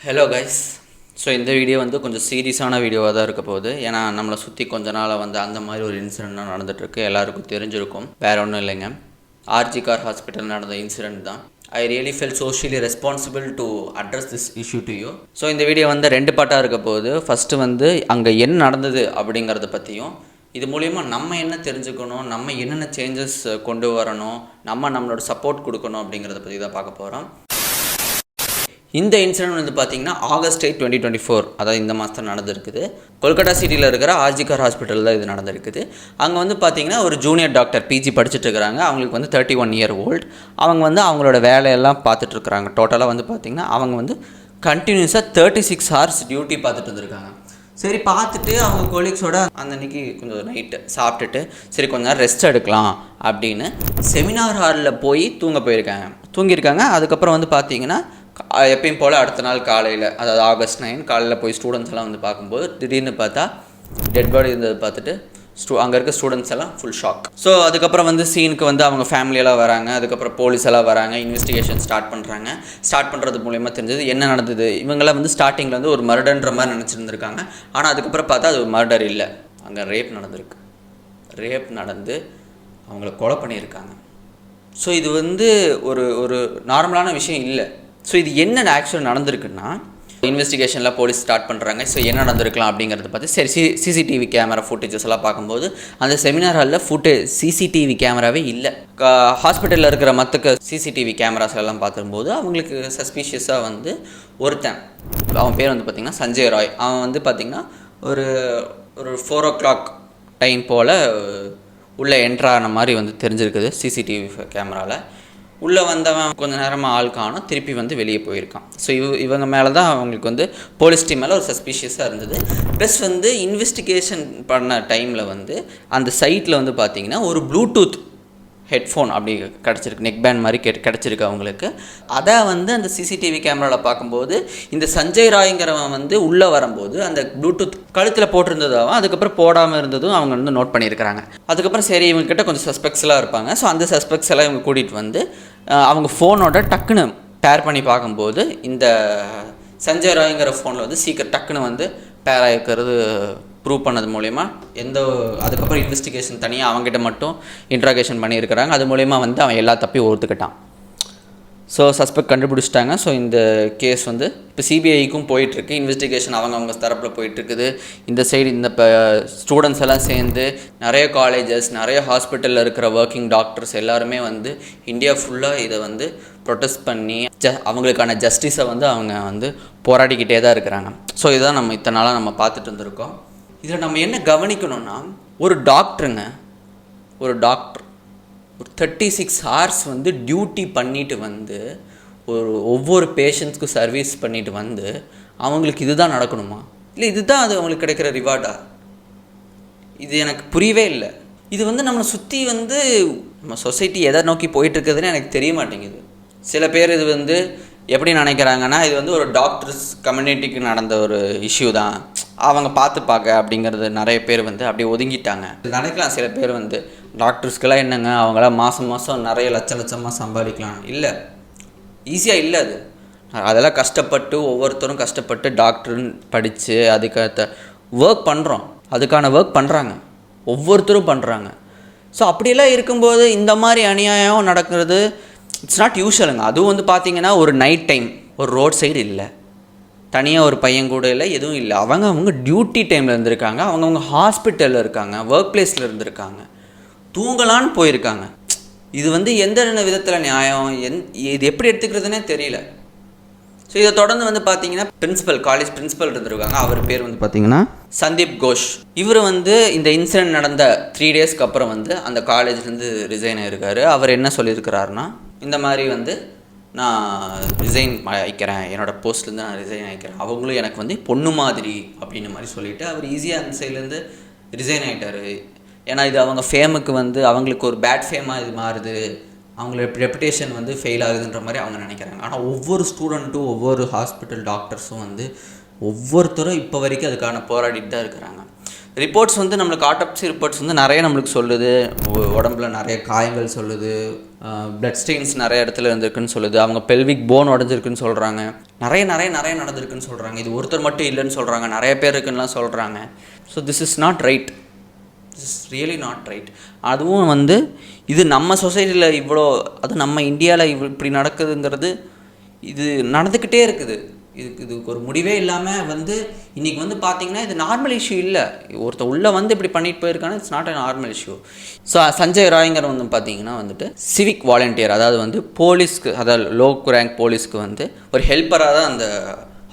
Hello guys. So இந்த video வந்து கொஞ்சம் சீரியஸான வீடியோவாக தான் இருக்க போகுது. ஏன்னா நம்மளை சுற்றி கொஞ்ச நாளாக வந்து அந்த மாதிரி ஒரு இன்சிடென்ட்லாம் நடந்துகிட்ருக்கு. எல்லாருக்கும் தெரிஞ்சிருக்கும். வேறு ஒன்றும் இல்லைங்க, ஆர்ஜி கார் ஹாஸ்பிட்டல் நடந்த இன்சிடென்ட் தான். I really feel socially responsible to address this issue to you. So இந்த வீடியோ வந்து 2 பார்ட்டாக இருக்க போகுது. ஃபஸ்ட்டு வந்து அங்கே என்ன நடந்தது அப்படிங்கிறத பற்றியும், இது மூலிமா நம்ம என்ன தெரிஞ்சுக்கணும், நம்ம என்னென்ன சேஞ்சஸ் கொண்டு வரணும், நம்மளோட சப்போர்ட் கொடுக்கணும் அப்படிங்கிறத பற்றி தான் பார்க்க போகிறோம். இந்த இன்சிடென்ட் வந்து பார்த்திங்கன்னா August 8, 2024, அதாவது இந்த மாதம் நடந்திருக்குது. கொல்கட்டா சிட்டியில் இருக்கிற ஆர்ஜி கார் ஹாஸ்பிட்டலில் தான் இது நடந்திருக்குது. அங்கே வந்து பார்த்திங்கன்னா ஒரு ஜூனியர் டாக்டர் பிஜி படிச்சுட்டு இருக்கிறாங்க. அவங்களுக்கு வந்து 31 year old. அவங்க வந்து அவங்களோட வேலையெல்லாம் பார்த்துட்ருக்குறாங்க. டோட்டலாக வந்து பார்த்திங்கன்னா அவங்க வந்து கண்டினியூஸாக 36 hours டியூட்டி பார்த்துட்டு வந்திருக்காங்க. சரி, பார்த்துட்டு அவங்க கொலீக்ஸோட அந்த அன்றைக்கி கொஞ்சம் நைட்டு சாப்பிட்டுட்டு சரி கொஞ்ச நேரம் ரெஸ்ட் எடுக்கலாம் அப்படின்னு செமினார் ஹாலில் போய் தூங்கியிருக்காங்க. அதுக்கப்புறம் வந்து பார்த்திங்கன்னா எப்பயும் போல் அடுத்த நாள் காலையில், அதாவது August 9 காலையில் போய் ஸ்டூடெண்ட்ஸ் எல்லாம் வந்து பார்க்கும்போது திடீர்னு பார்த்தா டெட் பாடி இருந்ததை பார்த்துட்டு அங்கே இருக்க ஸ்டூடெண்ட்ஸ் எல்லாம் ஃபுல் ஷாக். ஸோ அதுக்கப்புறம் வந்து சீனுக்கு வந்து அவங்க ஃபேமிலியெல்லாம் வராங்க. அதுக்கப்புறம் போலீஸ் எல்லாம் வராங்க. இன்வெஸ்டிகேஷன் ஸ்டார்ட் பண்ணுறது மூலயமா தெரிஞ்சது என்ன நடந்தது. இவங்களாம் வந்து ஸ்டார்டிங்கில் வந்து ஒரு மர்டர்ன்ற மாதிரி நினச்சிருந்துருக்காங்க. ஆனால் அதுக்கப்புறம் பார்த்தா அது ஒரு மர்டர் இல்லை, அங்கே ரேப் நடந்திருக்கு. ரேப் நடந்து அவங்கள கொலை பண்ணியிருக்காங்க. ஸோ இது வந்து ஒரு நார்மலான விஷயம் இல்லை. ஸோ இது என்ன ஆக்சுவலாக நடந்திருக்குன்னா, இன்வெஸ்டிகேஷனில் போலீஸ் ஸ்டார்ட் பண்ணுறாங்க. ஸோ என்ன நடந்திருக்கலாம் அப்படிங்கிறத பார்த்து சரி சிசிடிவி கேமரா ஃபுட்டேஜஸ் எல்லாம் பார்க்கும்போது அந்த செமினார் ஹாலில் சிசிடிவி கேமராவே இல்லை. ஹாஸ்பிட்டலில் இருக்கிற மற்ற சிசிடிவி கேமராஸ் எல்லாம் பார்க்கும்போது அவங்களுக்கு சஸ்பீஷியஸாக வந்து ஒருத்தன், அவன் பேர் வந்து பார்த்திங்கன்னா சஞ்சய் ராய். அவன் வந்து பார்த்திங்கன்னா ஒரு 4 o'clock டைம் போல் உள்ளே என்ட்ரான மாதிரி வந்து தெரிஞ்சிருக்குது சிசிடிவி கேமராவில். உள்ளே வந்தவன் கொஞ்சம் நேரமாக ஆள் காணும், திருப்பி வந்து வெளியே போயிருக்கான். ஸோ இவங்க மேலே தான் அவங்களுக்கு வந்து போலீஸ் டீம் மேலே ஒரு சஸ்பீஷியஸாக இருந்தது. ப்ளஸ் வந்து இன்வெஸ்டிகேஷன் பண்ண டைமில் வந்து அந்த சைட்டில் வந்து பார்த்திங்கன்னா ஒரு ப்ளூடூத் ஹெட்ஃபோன் அப்படி கிடச்சிருக்கு, நெக் பேண்ட் மாதிரி கிடச்சிருக்கு அவங்களுக்கு. அதை வந்து அந்த சிசிடிவி கேமராவில் பார்க்கும்போது இந்த சஞ்சய் ராய்ங்கிறவன் வந்து உள்ளே வரும்போது அந்த ப்ளூடூத் கழுத்தில் போட்டிருந்ததாகவும் அதுக்கப்புறம் போடாமல் இருந்ததும் அவங்க வந்து நோட் பண்ணியிருக்கிறாங்க. அதுக்கப்புறம் சரி இவங்ககிட்ட கொஞ்சம் சஸ்பெக்ட்ஸ்லாம் இருப்பாங்க. ஸோ அந்த சஸ்பெக்ட்ஸ் எல்லாம் இவங்க கூட்டிகிட்டு வந்து அவங்க ஃபோனோட டக்குன்னு பேர் பண்ணி பார்க்கும்போது இந்த சஞ்சய் ராய்ங்கிற ஃபோனில் வந்து டக்குன்னு வந்து பேர் ஆகிருக்கிறது ப்ரூவ் பண்ணது மூலயமா அதுக்கப்புறம் இன்வெஸ்டிகேஷன் தனியாக அவங்ககிட்ட மட்டும் இன்ட்ராகேஷன் பண்ணியிருக்கிறாங்க. அது மூலயமா வந்து அவன் எல்லா தப்பையும் ஒத்துக்கிட்டான். ஸோ சஸ்பெக்ட் கண்டுபிடிச்சிட்டாங்க. ஸோ இந்த கேஸ் வந்து இப்போ சிபிஐக்கும் போயிட்டுருக்கு. இன்வெஸ்டிகேஷன் அவங்க தரப்பில் போயிட்டுருக்குது. இந்த சைடு இந்த ஸ்டூடெண்ட்ஸ் எல்லாம் சேர்ந்து நிறைய காலேஜஸ், நிறைய ஹாஸ்பிட்டலில் இருக்கிற ஒர்க்கிங் டாக்டர்ஸ் எல்லாருமே வந்து இந்தியா ஃபுல்லாக இதை வந்து ப்ரொட்டஸ்ட் பண்ணி அவங்களுக்கான ஜஸ்டிஸை வந்து அவங்க வந்து போராடிக்கிட்டே தான் இருக்கிறாங்க. ஸோ இதுதான் நம்ம இத்தனை நாளாக நம்ம பார்த்துட்டு இருந்திருக்கோம். இதில் நம்ம என்ன கவனிக்கணும்னா, ஒரு டாக்டர் ஒரு 36 hours வந்து டியூட்டி பண்ணிட்டு வந்து ஒவ்வொரு பேஷண்ட்ஸ்க்கும் சர்வீஸ் பண்ணிட்டு வந்து அவங்களுக்கு இதுதான் நடக்கணுமா? இல்லை இதுதான் அது அவங்களுக்கு கிடைக்கிற ரிவார்டா? இது எனக்கு புரியவே இல்லை. இது வந்து நம்மளை சுற்றி வந்து நம்ம சொசைட்டி எதை நோக்கி போயிட்டுருக்குதுன்னு எனக்கு தெரிய மாட்டேங்குது. சில பேர் இது வந்து எப்படி நினைக்கிறாங்கன்னா, இது வந்து ஒரு டாக்டர்ஸ் கம்யூனிட்டிக்கு நடந்த ஒரு இஷ்யூ தான், அவங்க பார்த்துப்பாங்க அப்படிங்கிறது நிறைய பேர் வந்து அப்படியே ஒதுங்கிட்டாங்க. நினைக்கலாம் சில பேர் வந்து டாக்டர்ஸ்க்கெல்லாம் என்னங்க அவங்களாம் மாதம் நிறைய லட்சமாக சம்பாதிக்கலாம். இல்லை, ஈஸியாக இல்லை. அதெல்லாம் கஷ்டப்பட்டு ஒவ்வொருத்தரும் கஷ்டப்பட்டு டாக்டர்னு படித்து அதுக்கான ஒர்க் பண்ணுறாங்க, ஒவ்வொருத்தரும் பண்ணுறாங்க. ஸோ அப்படியெல்லாம் இருக்கும்போது இந்த மாதிரி அநியாயம் நடக்கிறது இட்ஸ் நாட் யூஷுவலுங்க. அதுவும் வந்து பார்த்திங்கன்னா ஒரு நைட் டைம், ஒரு ரோட் சைடு இல்லை, தனியாக ஒரு பையன் கூட இல்லை, எதுவும் இல்லை. அவங்க டியூட்டி டைமில் இருந்திருக்காங்க, அவங்க ஹாஸ்பிட்டலில் இருக்காங்க, ஒர்க் பிளேஸில் இருந்திருக்காங்க, தூங்கலான்னு போயிருக்காங்க. இது வந்து எந்த விதத்தில் நியாயம், இது எப்படி எடுத்துக்கிறதுனே தெரியல. ஸோ இதை தொடர்ந்து வந்து பார்த்திங்கன்னா காலேஜ் பிரின்சிபல் இருந்திருக்காங்க. அவர் பேர் வந்து பார்த்திங்கன்னா சந்தீப் கோஷ். இவர் வந்து இந்த இன்சிடென்ட் நடந்த 3 daysக்கு அப்புறம் வந்து அந்த காலேஜ்லேருந்து ரிசைன் ஆகிருக்காரு. அவர் என்ன சொல்லியிருக்கிறாருன்னா, இந்த மாதிரி வந்து நான் ரிசைன் ஆகிக்கிறேன், என்னோடய போஸ்ட்லேருந்து நான் ரிசைன் ஆகிக்கிறேன், அவங்களும் எனக்கு வந்து பொண்ணு மாதிரி அப்படின்ற மாதிரி சொல்லிவிட்டு அவர் ஈஸியாக அந்த சைட்லேருந்து ரிசைன் ஆகிட்டார். ஏன்னா இது அவங்க ஃபேமுக்கு வந்து அவங்களுக்கு ஒரு பேட் ஃபேமாக இது மாறுது, அவங்களோட ரெப்புடேஷன் வந்து ஃபெயில் ஆகுதுன்ற மாதிரி அவங்க நினைக்கிறாங்க. ஆனால் ஒவ்வொரு ஸ்டூடெண்ட்டும் ஒவ்வொரு ஹாஸ்பிட்டல் டாக்டர்ஸும் வந்து ஒவ்வொருத்தரும் இப்போ வரைக்கும் அதுக்கான போராடிட்டு தான் இருக்கிறாங்க. ரிப்போர்ட்ஸ் வந்து நம்மளுக்கு ஆட்டோப்சி ரிப்போர்ட்ஸ் வந்து நிறைய நம்மளுக்கு சொல்லுது, உடம்புல நிறைய காயங்கள் சொல்லுது, பிளட் ஸ்டெயின்ஸ் நிறைய இடத்துல இருந்திருக்குன்னு சொல்லுது. அவங்க பெல்விக் போன் உடஞ்சிருக்குன்னு சொல்கிறாங்க. நிறைய நடந்திருக்குன்னு சொல்கிறாங்க. இது ஒருத்தர் மட்டும் இல்லைன்னு சொல்கிறாங்க, நிறைய பேர் இருக்குன்னுலாம் சொல்கிறாங்க. So this is not right. This is really not right. அதுவும் வந்து இது நம்ம சொசைட்டியில் இவ்வளோ, அது நம்ம இந்தியாவில் இப்படி நடக்குதுங்கிறது இது நடந்துக்கிட்டே இருக்குது. இதுக்கு ஒரு முடிவே இல்லாமல் வந்து இன்றைக்கி வந்து பார்த்திங்கன்னா இது நார்மல் இஷ்யூ இல்லை. ஒருத்தர் உள்ளே வந்து இப்படி பண்ணிட்டு போயிருக்காங்க, it's not a normal issue. So Sanjay ராய்ங்கிற வந்து பார்த்திங்கன்னா வந்துட்டு சிவிக் வாலண்டியர், அதாவது வந்து போலீஸ்க்கு, அதாவது லோ ரேங்க் போலீஸ்க்கு வந்து ஒரு ஹெல்ப்பராக தான் அந்த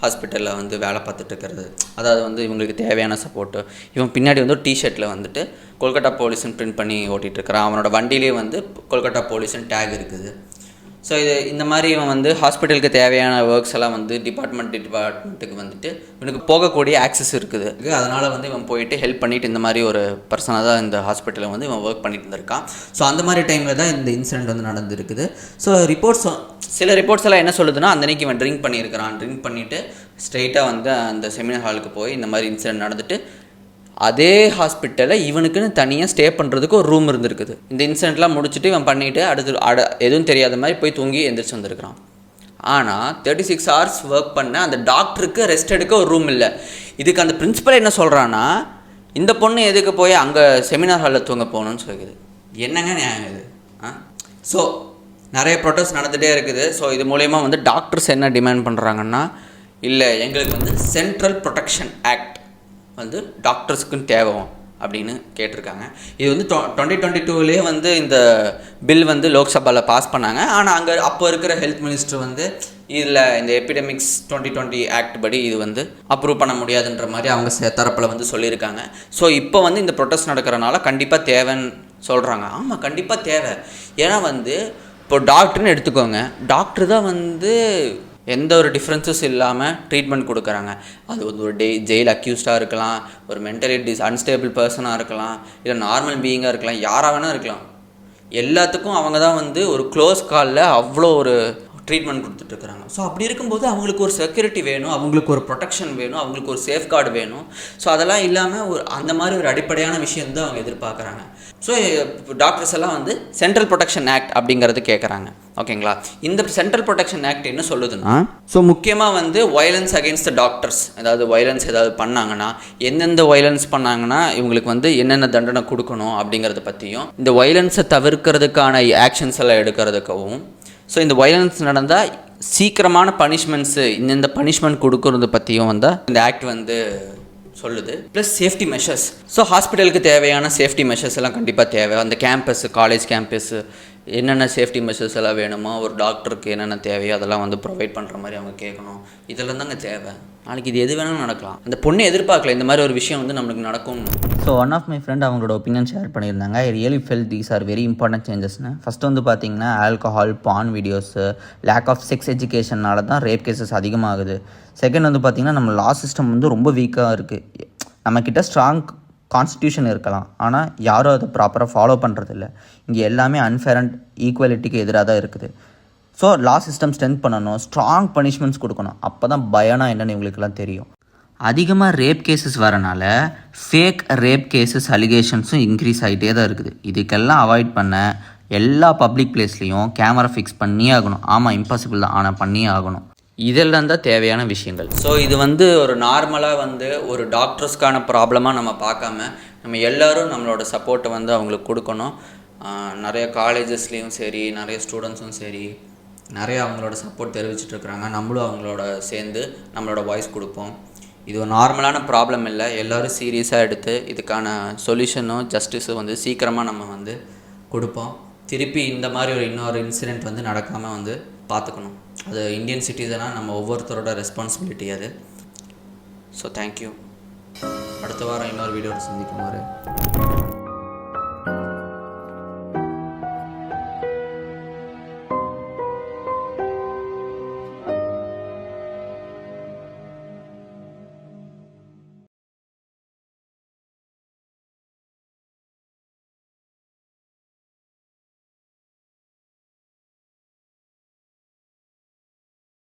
ஹாஸ்பிட்டலில் வந்து வேலை பார்த்துட்டு இருக்கிறது. அதாவது வந்து இவங்களுக்கு தேவையான சப்போர்ட்டு. இவன் பின்னாடி வந்து ஒரு டிஷர்ட்டில் வந்துட்டு கொல்கட்டா போலீஸ்ன்னு பிரிண்ட் பண்ணி ஓட்டிகிட்ருக்கிறான். அவனோட வண்டியிலே வந்து கொல்கட்டா போலீஸ்ன்னு டேக் இருக்குது. ஸோ இந்த மாதிரி இவன் வந்து ஹாஸ்பிட்டலுக்கு தேவையான ஒர்க்ஸ் எல்லாம் வந்து டிபார்ட்மெண்ட்டுக்கு வந்துட்டு இவனுக்கு போகக்கூடிய ஆக்சஸ் இருக்குது. அதனால் வந்து இவன் போயிட்டு ஹெல்ப் பண்ணிவிட்டு இந்த மாதிரி ஒரு பர்சனாக தான் இந்த ஹாஸ்பிட்டலில் வந்து இவன் ஒர்க் பண்ணிட்டு இருந்திருக்கான். ஸோ அந்த மாதிரி டைமில் தான் இந்த இன்சிடென்ட் வந்து நடந்திருக்குது. ஸோ சில ரிப்போர்ட்ஸ் எல்லாம் என்ன சொல்லுதுன்னா, அந்த அன்றைக்கி இவன் ட்ரிங்க் பண்ணிவிட்டு ஸ்ட்ரெயிட்டாக வந்து அந்த செமினார் ஹாலுக்கு போய் இந்த மாதிரி இன்சிடென்ட் நடந்துட்டு அதே ஹாஸ்பிட்டலில் இவனுக்குன்னு தனியாக ஸ்டே பண்ணுறதுக்கு ஒரு ரூம் இருந்திருக்குது. இந்த இன்சிடென்ட்லாம் முடிச்சுட்டு இவன் பண்ணிவிட்டு எதுவும் தெரியாத மாதிரி போய் தூங்கி எந்திரிச்சு வந்திருக்கிறான். ஆனால் 36 hours ஒர்க் பண்ண அந்த டாக்டருக்கு ரெஸ்ட் எடுக்க ஒரு ரூம் இல்லை. இதுக்கு அந்த பிரின்சிபல் என்ன சொல்கிறான்னா, இந்த பொண்ணு எதுக்கு போய் அங்கே செமினார் ஹாலில் தூங்க போகணுன்னு சொல்லிக்குது. என்னங்க நியாயம் இது? ஸோ நிறைய ப்ரொட்டஸ்ட் நடந்துகிட்டே இருக்குது. ஸோ இது மூலயமா வந்து டாக்டர்ஸ் என்ன டிமாண்ட் பண்ணுறாங்கன்னா, இல்லை எங்களுக்கு வந்து சென்ட்ரல் ப்ரொடெக்ஷன் ஆக்ட் வந்து டாக்டர்ஸுக்குன்னு தேவை அப்படின்னு கேட்டிருக்காங்க. இது வந்து 2022 வந்து இந்த பில் வந்து லோக்சபாவில் பாஸ் பண்ணாங்க. ஆனால் அப்போ இருக்கிற ஹெல்த் மினிஸ்டர் வந்து இதில் இந்த எபிடமிக்ஸ் 2020 ஆக்ட் படி இது வந்து அப்ரூவ் பண்ண முடியாதுன்ற மாதிரி அவங்க தரப்பில் வந்து சொல்லியிருக்காங்க. ஸோ இப்போ வந்து இந்த ப்ரொட்டஸ்ட் நடக்கிறனால கண்டிப்பாக தேவைன்னு சொல்கிறாங்க. ஆமாம், கண்டிப்பாக தேவை. ஏன்னா வந்து இப்போ டாக்டர்னு எடுத்துக்கோங்க, டாக்டர் தான் வந்து எந்த ஒரு டிஃப்ரென்சஸ் இல்லாமல் ட்ரீட்மெண்ட் கொடுக்குறாங்க. அது வந்து ஒரு ஜெயில் அக்யூஸ்டாக இருக்கலாம், ஒரு மென்டலி அன்ஸ்டேபிள் பர்சனாக இருக்கலாம், இல்லை நார்மல் பீயிங்காக இருக்கலாம், யாராக வேணால் இருக்கலாம். எல்லாத்துக்கும் அவங்க தான் வந்து ஒரு க்ளோஸ் காலில் அவ்வளோ ஒரு ட்ரீட்மெண்ட் கொடுத்துட்ருக்குறாங்க. ஸோ அப்படி இருக்கும்போது அவங்களுக்கு ஒரு செக்யூரிட்டி வேணும், அவங்களுக்கு ஒரு ப்ரொடெக்ஷன் வேணும், அவங்களுக்கு ஒரு சேஃப்கார்டு வேணும். ஸோ அதெல்லாம் இல்லாமல் அந்த மாதிரி ஒரு அடிப்படையான விஷயம் தான் அவங்க எதிர்பார்க்குறாங்க. ஸோ டாக்டர்ஸ் எல்லாம் வந்து சென்ட்ரல் ப்ரொடெக்ஷன் ஆக்ட் அப்படிங்கிறது கேட்குறாங்க. ஓகேங்களா? இந்த சென்ட்ரல் ப்ரொடெக்ஷன் ஆக்ட் என்ன சொல்லுதுன்னா, ஸோ முக்கியமாக வந்து வயலன்ஸ் அகெயின்ஸ்ட் த டாக்டர்ஸ், ஏதாவது வயலன்ஸ் ஏதாவது பண்ணாங்கன்னா, எந்தெந்த வயலன்ஸ் பண்ணாங்கன்னா இவங்களுக்கு வந்து என்னென்ன தண்டனை கொடுக்கணும் அப்படிங்கிறத பற்றியும், இந்த வயலன்ஸை தவிர்க்கிறதுக்கான ஆக்ஷன்ஸ் எல்லாம் எடுக்கிறதுக்கவும், ஸோ இந்த வயலன்ஸ் நடந்தால் சீக்கிரமான பனிஷ்மெண்ட்ஸு இந்த பனிஷ்மெண்ட் கொடுக்கறது பற்றியும் வந்து இந்த ஆக்ட் வந்து சொல்லுது. Plus safety measures. ஸோ ஹாஸ்பிட்டலுக்கு தேவையான சேஃப்டி மெஷர்ஸ் எல்லாம் கண்டிப்பாக தேவை. அந்த கேம்பஸ்ஸு, காலேஜ் கேம்பஸ்ஸு என்னென்ன சேஃப்டி மெஷர்ஸ் எல்லாம் வேணுமோ, ஒரு டாக்டருக்கு என்னென்ன தேவையோ அதெல்லாம் வந்து ப்ரொவைட் பண்ணுற மாதிரி அவங்க கேட்கணும். இதெல்லாம் தாங்க தேவை. நாளைக்கு இது எது வேணாலும் நடக்கலாம். அந்த பொண்ணு எதிர்பார்க்கல இந்த மாதிரி ஒரு விஷயம் வந்து நம்மளுக்கு நடக்கும். So one of my friend அவங்களோட ஒப்பீனியன் ஷேர் பண்ணியிருந்தாங்க. I really felt these are very important சேஞ்சஸ்னு. ஃபஸ்ட்டு வந்து பார்த்தீங்கன்னா alcohol, porn videos, lack of sex எஜுகேஷனால தான் ரேப் கேசஸ் அதிகமாகுது. செகண்ட் வந்து பார்த்திங்கன்னா நம்ம லா சிஸ்டம் வந்து ரொம்ப வீக்காக இருக்குது. நம்மக்கிட்ட ஸ்ட்ராங் கான்ஸ்டியூஷன் இருக்கலாம், ஆனால் யாரும் அதை ப்ராப்பராக ஃபாலோ பண்ணுறதில்ல. இங்கே எல்லாமே அன்ஃபேர் அண்ட் ஈக்குவாலிட்டிக்கு எதிராக தான் இருக்குது. ஸோ லா சிஸ்டம் ஸ்ட்ரென்த் பண்ணணும், ஸ்ட்ராங் பனிஷ்மெண்ட்ஸ் கொடுக்கணும். அப்போ தான் பயனா என்னென்னு இவங்களுக்குலாம் தெரியும். அதிகமாக ரேப் கேசஸ் வரனால ஃபேக் ரேப் கேசஸ் அலிகேஷன்ஸும் இன்க்ரீஸ் ஆகிட்டே தான் இருக்குது. இதுக்கெல்லாம் அவாய்ட் பண்ண எல்லா பப்ளிக் பிளேஸ்லேயும் கேமரா ஃபிக்ஸ் பண்ணியே ஆகணும். ஆமாம், இம்பாசிபிள் தான், ஆனால் பண்ணியே ஆகணும். இதெல்லாம் தான் தேவையான விஷயங்கள். ஸோ இது வந்து ஒரு நார்மலாக வந்து ஒரு டாக்டர்ஸ்க்கான ப்ராப்ளமாக நம்ம பார்க்காம நம்ம எல்லோரும் நம்மளோட சப்போர்ட்டை வந்து அவங்களுக்கு கொடுக்கணும். நிறைய காலேஜஸ்லேயும் சரி, நிறைய ஸ்டூடெண்ட்ஸும் சரி, நிறைய அவங்களோட சப்போர்ட் தெரிவிச்சிட்ருக்குறாங்க. நம்மளும் அவங்களோட சேர்ந்து நம்மளோட வாய்ஸ் கொடுப்போம். இது ஒரு நார்மலான ப்ராப்ளம் இல்லை. எல்லோரும் சீரியஸாக எடுத்து இதுக்கான சொல்யூஷனும் ஜஸ்டிஸும் வந்து சீக்கிரமாக நம்ம வந்து கொடுப்போம். திருப்பி இந்த மாதிரி இன்னொரு இன்சிடெண்ட் வந்து நடக்காமல் வந்து பார்த்துக்கணும். அது இந்தியன் சிட்டிசனாக நம்ம ஒவ்வொருத்தரோட ரெஸ்பான்சிபிலிட்டி அது. So thank you. அடுத்த வாரம் இன்னொரு வீடியோவில் சந்திக்கும் வரை